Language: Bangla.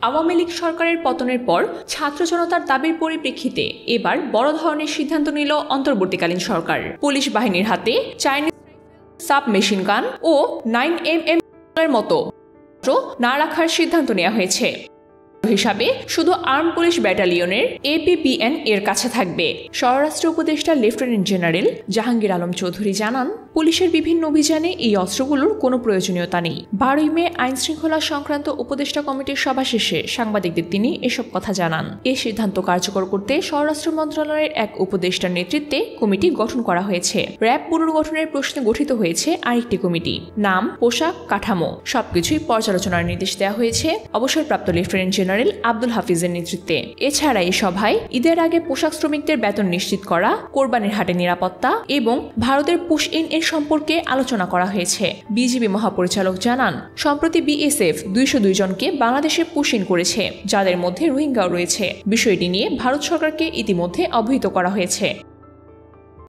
আওয়ামী লীগ সরকারের পতনের পর ছাত্র জনতার দাবির পরিপ্রেক্ষিতে এবার বড় ধরনের সিদ্ধান্ত নিল অন্তর্বর্তীকালীন সরকার। পুলিশ বাহিনীর হাতে চাইনিজ সাব মেশিন গান ও 9mm এর মতো না রাখার সিদ্ধান্ত নেওয়া হয়েছে। হিসাবে শুধু আর্ম পুলিশ ব্যাটালিয়নের APBN এর কাছে থাকবে। স্বরাষ্ট্র উপদেষ্টা লেফটেন্যান্ট জেনারেল জাহাঙ্গীর আলম চৌধুরী জানান, পুলিশের বিভিন্ন অভিযানে এই অস্ত্রগুলোর কোনো প্রয়োজনীয়তা নেই। 12 মে আইন শৃঙ্খলা সংক্রান্ত উপদেষ্টা কমিটির সভা শেষে সাংবাদিকদের তিনি এসব কথা জানান। এই সিদ্ধান্ত কার্যকর করতে স্বরাষ্ট্র মন্ত্রণালয়ের এক উপদেষ্টার নেতৃত্বে কমিটি গঠন করা হয়েছে। র্যাব পুনর্গঠনের প্রশ্নে গঠিত হয়েছে আরেকটি কমিটি। নাম, পোশাক, কাঠামো সবকিছুই পর্যালোচনার নির্দেশ দেওয়া হয়েছে অবসরপ্রাপ্ত লেফটেন্যান্ট জেনারেল আব্দুল হাফিজের নেতৃত্বে। এছাড়া এই সভায় ঈদের আগে পোশাক শ্রমিকদের বেতন নিশ্চিত করা, কোরবানির হাটে নিরাপত্তা এবং ভারতের পুশ ইন এর সম্পর্কে আলোচনা করা হয়েছে। বিজিবি মহাপরিচালক জানান, সম্প্রতি BSF 202 জনকে বাংলাদেশে পুশ ইন করেছে, যাদের মধ্যে রোহিঙ্গাও রয়েছে। বিষয়টি নিয়ে ভারত সরকারকে ইতিমধ্যে অবহিত করা হয়েছে।